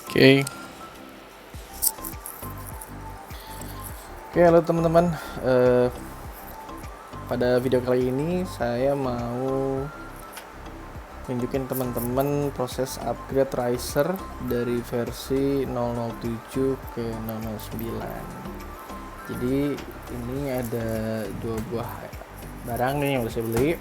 Oke, halo teman-teman. Pada video kali ini saya mau tunjukin teman-teman proses upgrade Riser dari versi 007 ke 009. Jadi ini ada dua buah barang nih yang udah saya beli.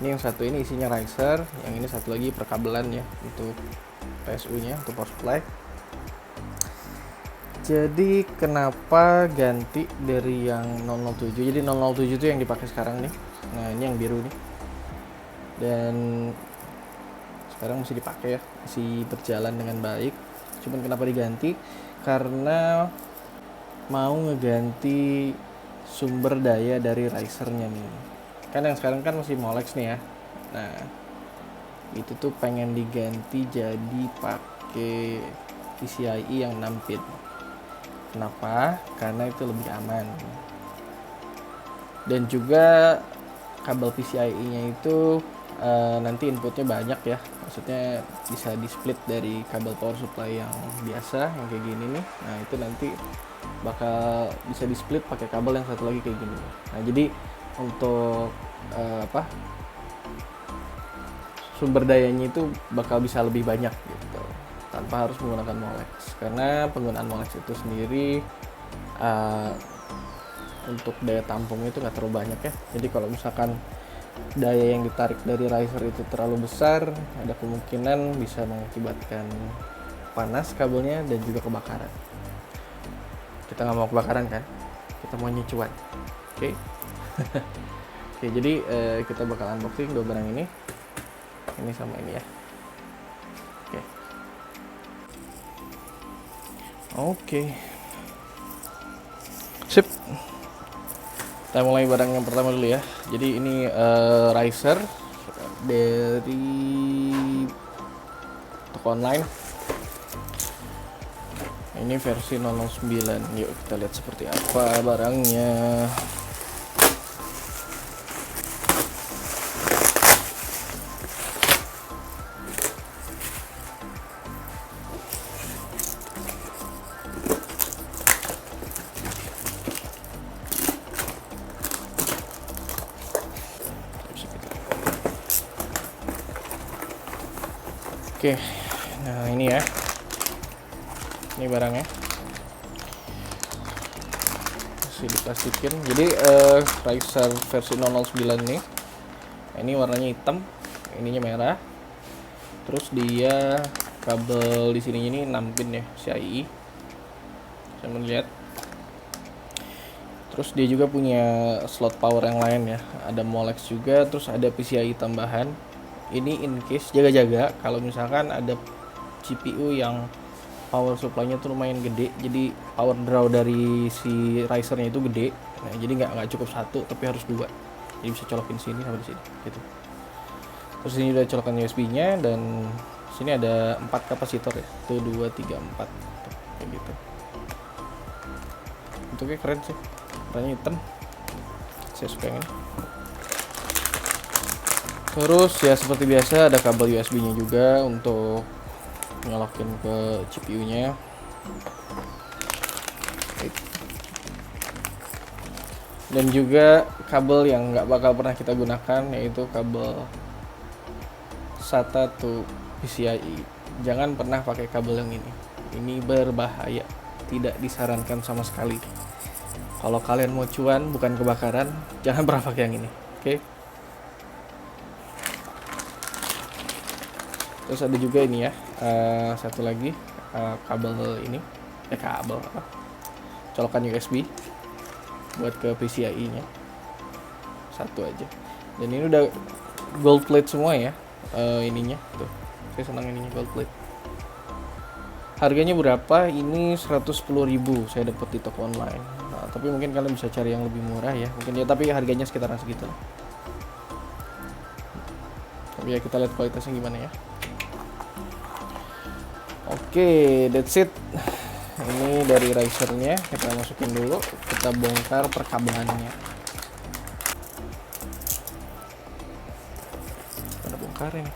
Ini yang satu ini isinya Riser, yang ini satu lagi perkabelan ya untuk PSU-nya, untuk power supply. Jadi kenapa ganti dari yang 007? Jadi 007 itu yang dipakai sekarang nih. Nah, ini yang biru nih. Dan sekarang masih dipakai ya, masih berjalan dengan baik. Cuman kenapa diganti? Karena mau ngeganti sumber daya dari risernya nih. Kan yang sekarang kan masih Molex nih ya. Nah, itu tuh pengen diganti jadi pakai PCIe yang 6 pin. Kenapa? Karena itu lebih aman. Dan juga kabel PCIe-nya itu nanti inputnya banyak ya. Maksudnya bisa di split dari kabel power supply yang biasa yang kayak gini nih. Nah, itu nanti bakal bisa di split pakai kabel yang satu lagi kayak gini. Nah, jadi untuk sumber dayanya itu bakal bisa lebih banyak gitu, tanpa harus menggunakan Molex, karena penggunaan Molex itu sendiri untuk daya tampungnya itu nggak terlalu banyak ya. Jadi kalau misalkan daya yang ditarik dari riser itu terlalu besar, ada kemungkinan bisa mengakibatkan panas kabelnya dan juga kebakaran. Kita nggak mau kebakaran kan, kita mau cuan. Oke. Oke, jadi kita bakal unboxing dua barang ini sama ini ya. Oke. Sip. Kita mulai barang yang pertama dulu ya. Jadi ini riser dari toko online. Ini versi 009. Yuk kita lihat seperti apa barangnya. Oke, nah ini ya, ini barangnya, masih diplastikin. Jadi Riser versi 009 nih, ini warnanya hitam, ininya merah. Terus dia kabel di sini ini 6 pin ya, PCIe. Saya melihat. Terus dia juga punya slot power yang lain ya, ada Molex juga, terus ada PCIe tambahan. Ini in case jaga-jaga kalau misalkan ada GPU yang power supply-nya tuh lumayan gede, jadi power draw dari si risernya itu gede. Nah, jadi nggak cukup satu tapi harus dua, jadi bisa colokin sini sama di sini gitu. Terus ini udah colokan USB-nya, dan sini ada 4 kapasitor ya, tuh 2, 3, 4 tuh, kayak gitu. Bentuknya keren sih, warnanya hitam, saya suka yang ini. Terus ya seperti biasa ada kabel USB-nya juga untuk nyolokin ke GPU-nya. Dan juga kabel yang nggak bakal pernah kita gunakan, yaitu kabel SATA to PCIe. Jangan pernah pakai kabel yang ini. Ini berbahaya, tidak disarankan sama sekali. Kalau kalian mau cuan bukan kebakaran, jangan pernah pakai yang ini. Oke? Terus ada juga ini ya, satu lagi kabel ini, kabel apa? Colokan USB buat ke PCIe-nya, satu aja. Dan ini udah gold plate semua ya, ininya tuh. Saya senang ininya gold plate. Harganya berapa? Ini 110.000 saya dapat di toko online. Nah, tapi mungkin kalian bisa cari yang lebih murah ya, mungkin ya, tapi harganya sekitaran segitu. Tapi ya kita lihat kualitasnya gimana ya. Oke, that's it. Ini dari risernya, kita masukin dulu, kita bongkar perkabelannya. Kita bongkar ini.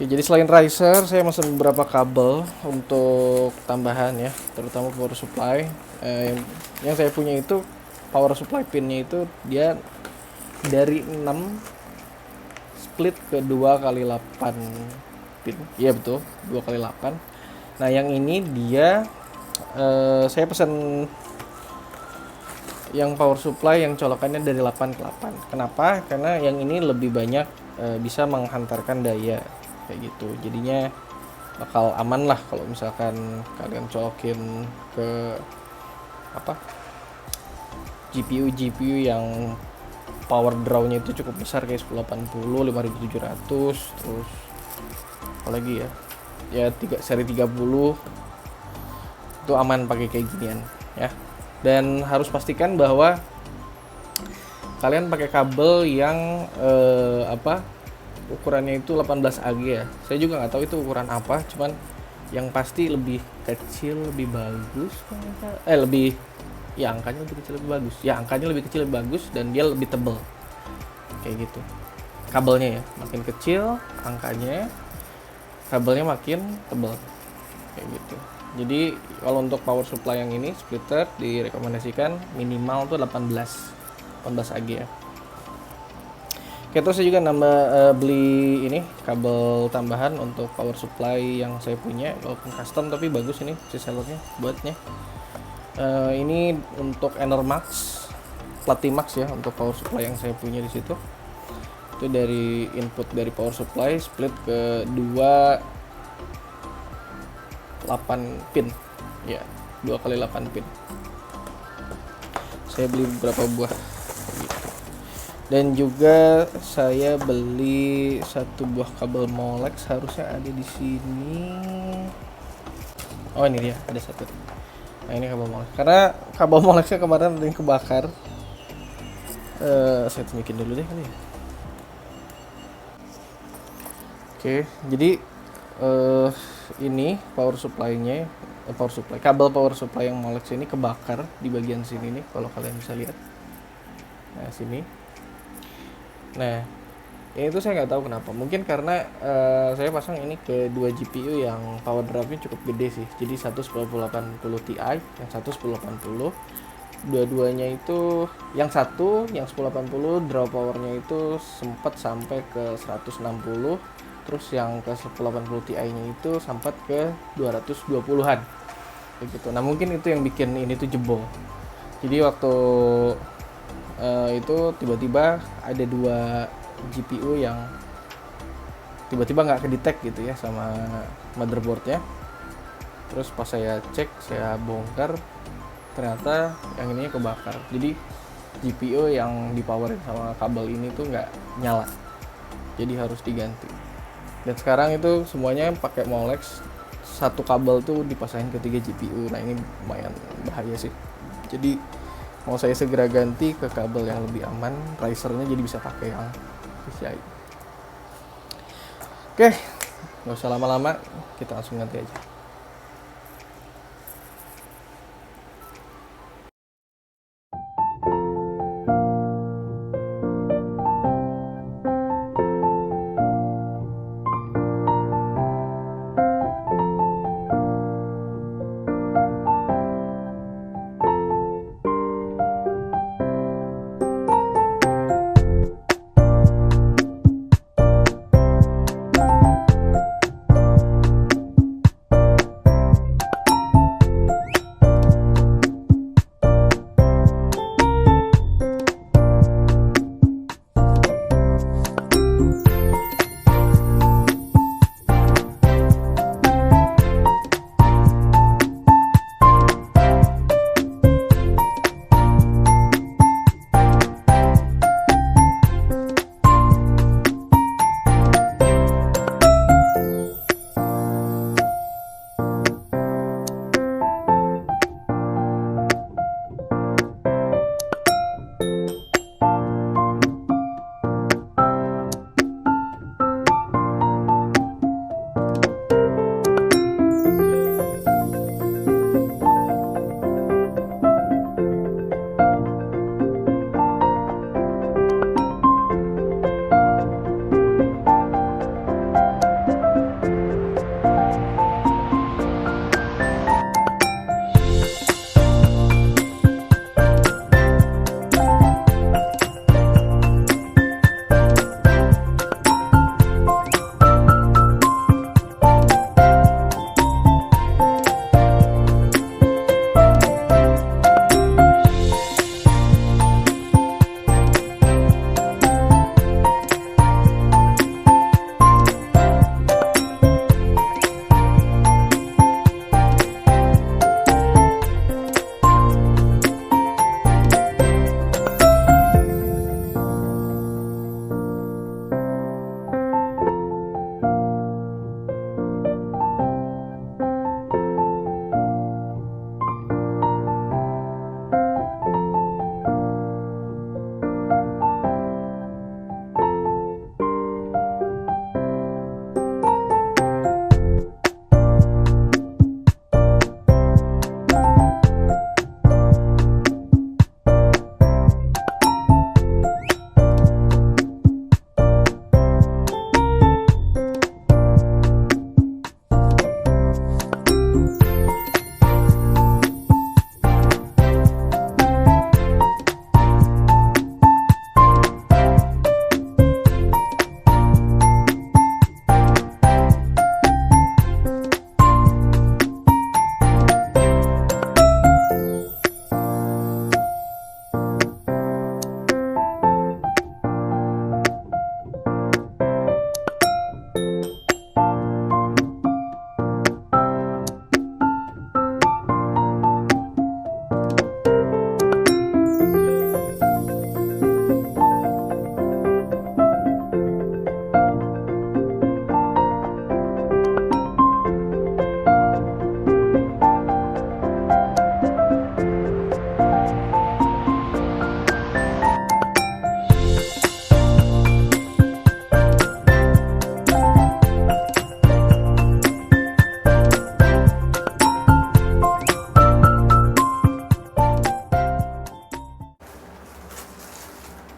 Oke, jadi selain riser, saya mesin beberapa kabel untuk tambahan ya, terutama power supply. Yang saya punya itu power supply pinnya itu dia dari 6 split ke 2 kali 8 pin. Iya betul, 2 kali 8. Nah, yang ini dia saya pesan yang power supply yang colokannya dari 8 ke 8. Kenapa? Karena yang ini lebih banyak bisa menghantarkan daya kayak gitu. Jadinya bakal aman lah kalau misalkan kalian colokin ke apa? GPU yang power draw-nya itu cukup besar kayak 1080, 5700, terus apalagi ya? Ya seri 30 itu aman pakai kayak ginian ya. Dan harus pastikan bahwa kalian pakai kabel yang ukurannya itu 18 AG ya. Saya juga nggak tahu itu ukuran apa, cuman yang pasti lebih kecil lebih bagus. Lebih ya angkanya lebih kecil lebih bagus. Ya angkanya lebih kecil lebih bagus dan dia lebih tebal. Kayak gitu. Kabelnya ya, makin kecil angkanya, kabelnya makin tebal. Kayak gitu. Jadi kalau untuk power supply yang ini splitter direkomendasikan minimal tuh 18 AG ya. Oke, terus saya juga beli ini kabel tambahan untuk power supply yang saya punya, walaupun custom tapi bagus ini resellernya buatnya. Ini untuk Enermax Platimax ya, untuk power supply yang saya punya di situ. Itu dari input dari power supply split ke 8 pin ya, 2 kali 8 pin. Saya beli beberapa buah gitu. Dan juga saya beli 1 buah kabel Molex, harusnya ada di sini. Oh, ini dia, ada 1. Nah, ini kabel Molex. Karena kabel Molexnya kemarin ada yang kebakar. Saya tunjukin dulu deh kali ya. Oke, jadi ini power supply-nya, kabel power supply yang Molex ini kebakar di bagian sini nih, kalau kalian bisa lihat. Nah, sini. Nah, ini tuh saya nggak tahu kenapa. Mungkin karena saya pasang ini ke 2 GPU yang power draw-nya cukup gede sih. Jadi satu 1080 Ti, yang satu 1080. Dua-duanya itu, yang satu yang 1080 draw powernya itu sempat sampai ke 160. Terus yang ke 1080 Ti-nya itu sempat ke 220-an. Begitu. Nah, mungkin itu yang bikin ini tuh jebol. Jadi waktu itu tiba-tiba ada 2 GPU yang tiba-tiba nggak kedetek gitu ya sama motherboardnya. Terus pas saya cek, saya bongkar, ternyata yang ininya kebakar. Jadi GPU yang dipowerin sama kabel ini tuh nggak nyala, jadi harus diganti. Dan sekarang itu semuanya pakai Molex, 1 kabel tuh dipasangin ke 3 GPU. Nah, ini lumayan bahaya sih. Jadi mau saya segera ganti ke kabel yang lebih aman, risernya jadi bisa pakai yang PCI. Oke, nggak usah lama-lama, kita langsung ganti aja.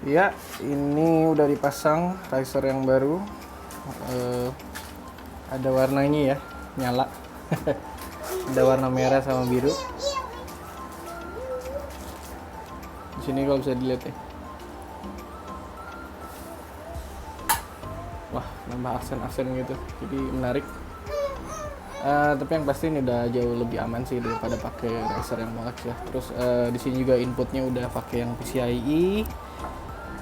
Ya, ini udah dipasang riser yang baru. Ada warnanya ya, nyala. Ada warna merah sama biru. Di sini kalau bisa dilihat ya. Wah, nambah aksen-aksen gitu. Jadi menarik. Tapi yang pasti ini udah jauh lebih aman sih daripada pakai riser yang Molex ya. Terus di sini juga inputnya udah pakai yang PCIe.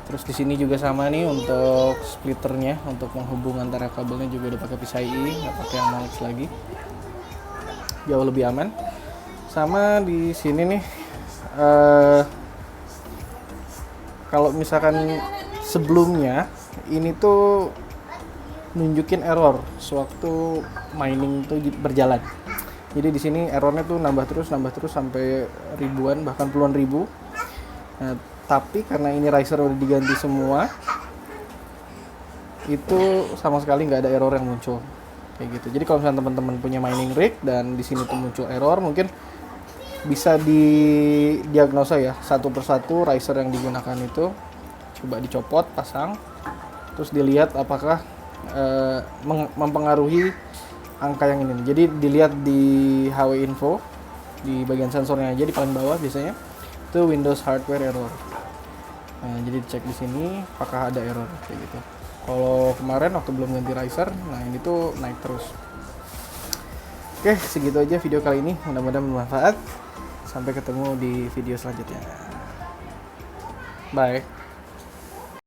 Terus di sini juga sama nih untuk splitternya, untuk menghubung antara kabelnya juga udah pakai PCIe, nggak pakai yang Molex lagi. Jauh lebih aman. Sama di sini nih, kalau misalkan sebelumnya ini tuh nunjukin error sewaktu mining tuh berjalan. Jadi di sini errornya tuh nambah terus sampai ribuan bahkan puluhan ribu. Nah, tapi karena ini riser udah diganti semua, itu sama sekali nggak ada error yang muncul kayak gitu. Jadi kalau misalnya teman-teman punya mining rig dan di sini tuh muncul error, mungkin bisa didiagnosa ya satu persatu riser yang digunakan itu. Coba dicopot, pasang, terus dilihat apakah mempengaruhi angka yang ini. Jadi dilihat di HW info di bagian sensornya aja di paling bawah biasanya itu Windows hardware error. Nah, jadi dicek di sini apakah ada error kayak gitu. Kalau kemarin waktu belum ganti riser, nah ini tuh naik terus. Oke, segitu aja video kali ini. Mudah-mudahan bermanfaat. Sampai ketemu di video selanjutnya. Bye.